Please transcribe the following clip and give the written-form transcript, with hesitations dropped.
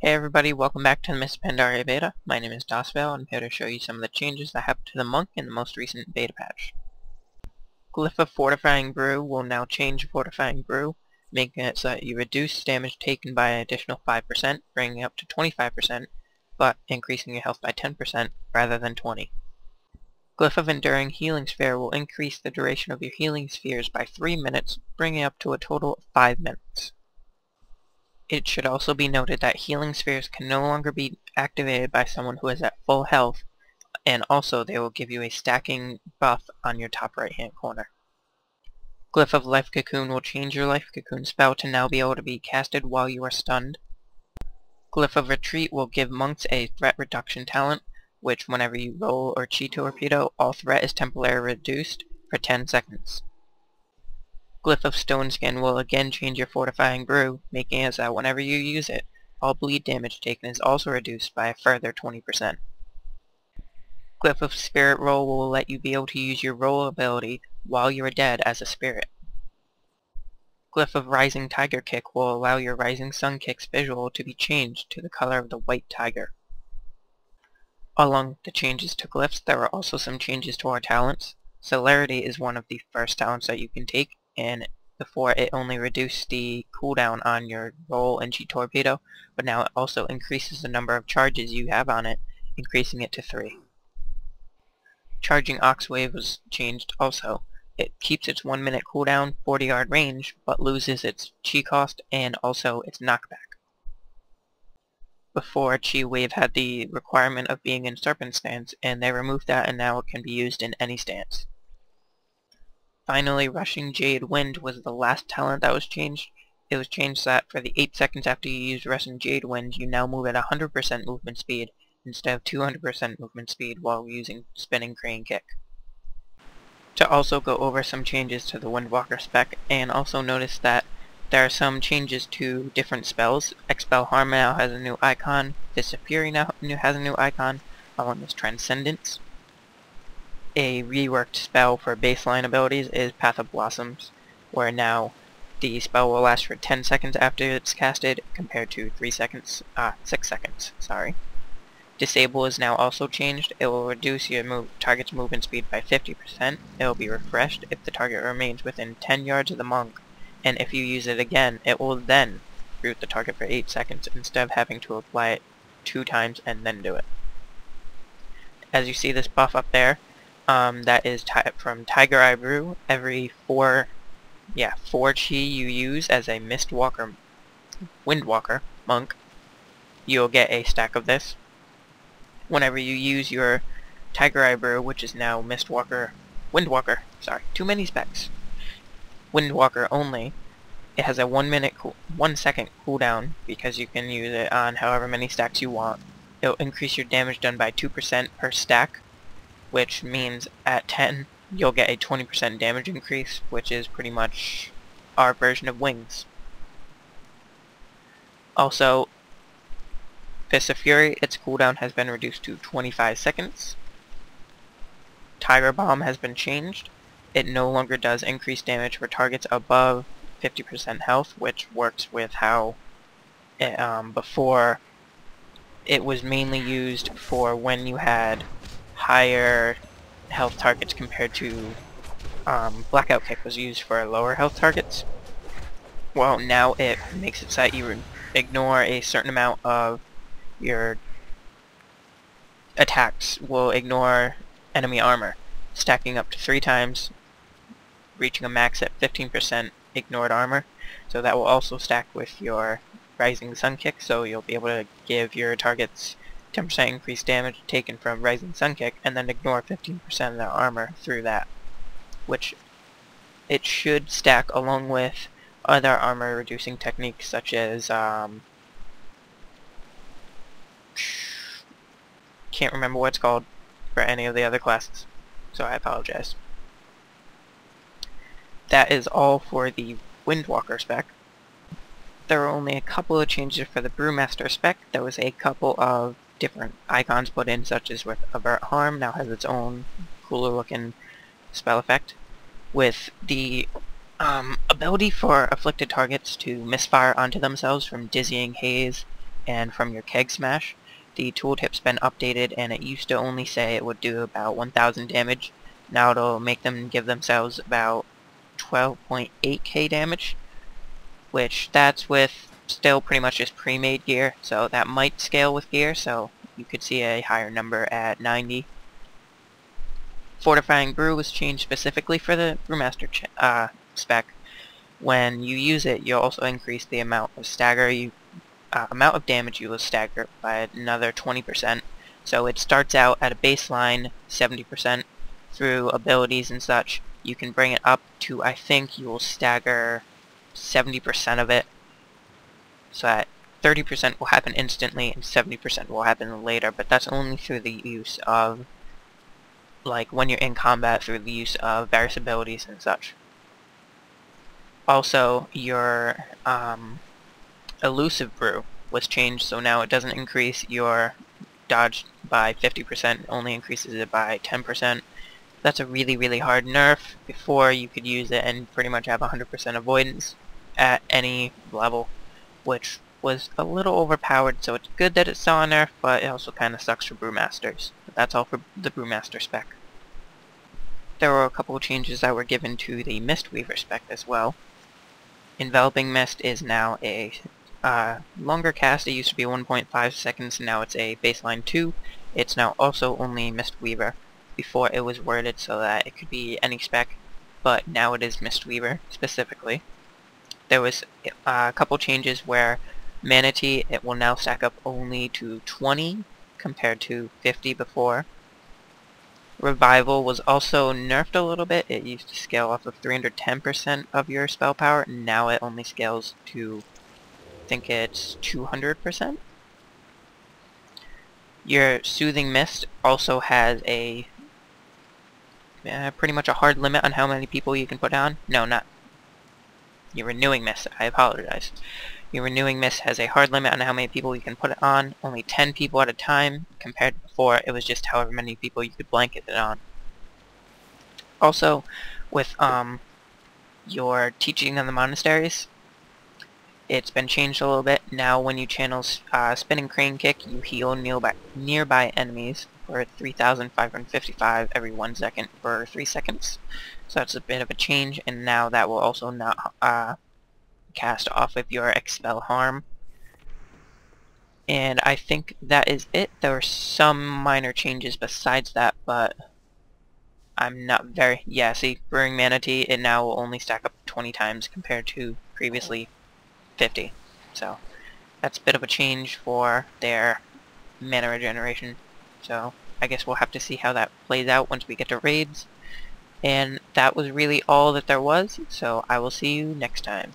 Hey everybody, welcome back to the Pandaria Beta. My name is Daesvail, and I'm here to show you some of the changes that happened to the monk in the most recent beta patch. Glyph of Fortifying Brew will now change Fortifying Brew, making it so that you reduce damage taken by an additional 5%, bringing it up to 25%, but increasing your health by 10% rather than 20%. Glyph of Enduring Healing Sphere will increase the duration of your healing spheres by 3 minutes, bringing it up to a total of 5 minutes. It should also be noted that healing spheres can no longer be activated by someone who is at full health, and also they will give you a stacking buff on your top right hand corner. Glyph of Life Cocoon will change your Life Cocoon spell to now be able to be casted while you are stunned. Glyph of Retreat will give monks a threat reduction talent, which whenever you roll or chi torpedo, all threat is temporarily reduced for 10 seconds. Glyph of Stone Skin will again change your Fortifying Brew, making it so that whenever you use it, all bleed damage taken is also reduced by a further 20%. Glyph of Spirit Roll will let you be able to use your roll ability while you are dead as a spirit. Glyph of Rising Tiger Kick will allow your Rising Sun Kick's visual to be changed to the color of the white tiger. Along with the changes to glyphs, there are also some changes to our talents. Celerity is one of the first talents that you can take, and before it only reduced the cooldown on your roll and chi torpedo, but now it also increases the number of charges you have on it, increasing it to 3. Charging Ox Wave was changed also. It keeps its 1 minute cooldown, 40 yard range, but loses its chi cost and also its knockback. Before, Chi Wave had the requirement of being in Serpent stance, and they removed that, and now it can be used in any stance. Finally, Rushing Jade Wind was the last talent that was changed. It was changed that for the 8 seconds after you use Rushing Jade Wind, you now move at 100% movement speed instead of 200% movement speed while using Spinning Crane Kick. To also go over some changes to the Windwalker spec, and also notice that there are some changes to different spells. Expel Harm now has a new icon, Fist of Fury now has a new icon, along with Transcendence. A reworked spell for baseline abilities is Path of Blossoms, where now the spell will last for 10 seconds after it's casted, compared to 6 seconds, sorry. Disable is now also changed. It will reduce your target's movement speed by 50%. It will be refreshed if the target remains within 10 yards of the monk, and if you use it again, it will then root the target for 8 seconds instead of having to apply it 2 times and then do it. As you see this buff up there, that is from Tiger Eye Brew. Every 4 chi you use as a Windwalker monk, you'll get a stack of this. Whenever you use your Tiger Eye Brew, which is now Windwalker, sorry, too many specs. Windwalker only, it has a 1 second cooldown because you can use it on however many stacks you want. It'll increase your damage done by 2% per stack, which means at 10 you'll get a 20% damage increase, which is pretty much our version of wings. Also, Fist of Fury, its cooldown has been reduced to 25 seconds. Tiger Bomb has been changed. It no longer does increased damage for targets above 50% health, which works with how before it was mainly used for when you had higher health targets compared to Blackout Kick was used for lower health targets. Well, now it makes it so that you ignore a certain amount of your attacks, will ignore enemy armor, stacking up to 3 times, reaching a max at 15% ignored armor. So that will also stack with your Rising Sun Kick, so you'll be able to give your targets 10% increased damage taken from Rising Sun Kick, and then ignore 15% of their armor through that, which it should stack along with other armor reducing techniques such as can't remember what it's called for any of the other classes, so I apologize. That is all for the Windwalker spec. There are only a couple of changes for the Brewmaster spec. There was a couple of different icons put in, such as with Avert Harm now has its own cooler looking spell effect, with the ability for afflicted targets to misfire onto themselves from Dizzying Haze and from your keg smash. The tooltip's been updated, and it used to only say it would do about 1000 damage. Now it'll make them give themselves about 12.8k damage, which that's with still pretty much just pre-made gear, so that might scale with gear, so you could see a higher number at 90. Fortifying Brew was changed specifically for the Brewmaster spec. When you use it, you'll also increase the amount of amount of damage you will stagger by another 20%. So it starts out at a baseline 70%. Through abilities and such, you can bring it up to, I think you will stagger 70% of it. So that 30% will happen instantly and 70% will happen later, but that's only through the use of, like, when you're in combat, through the use of various abilities and such. Also, your elusive brew was changed, so now it doesn't increase your dodge by 50%, it only increases it by 10%. That's a really, really hard nerf. Before, you could use it and pretty much have 100% avoidance at any level, which was a little overpowered, so it's good that it's still on nerf, but it also kind of sucks for Brewmasters. But that's all for the Brewmaster spec. There were a couple of changes that were given to the Mistweaver spec as well. Enveloping Mist is now a longer cast. It used to be 1.5 seconds, now it's a baseline 2. It's now also only Mistweaver. Before it was worded so that it could be any spec, but now it is Mistweaver specifically. There was a couple changes where Manatee, it will now stack up only to 20 compared to 50 before. Revival was also nerfed a little bit. It used to scale off of 310% of your spell power, and now it only scales to, I think it's 200%. Your Soothing Mist also has a pretty much a hard limit on how many people you can put on. No, not your Renewing Mist, I apologize. Your Renewing Mist has a hard limit on how many people you can put it on. Only 10 people at a time, compared to before it was just however many people you could blanket it on. Also, with your Teaching of the Monasteries, it's been changed a little bit. Now when you channel Spinning Crane Kick, you heal nearby enemies for 3,555 every 1 second for 3 seconds. So that's a bit of a change, and now that will also not cast off of your Expel Harm. And I think that is it. There were some minor changes besides that, but I'm not very... Yeah, see, Brewing Manatee, it now will only stack up 20 times compared to previously 50. So that's a bit of a change for their mana regeneration. So I guess we'll have to see how that plays out once we get to raids. And that was really all that there was, so I will see you next time.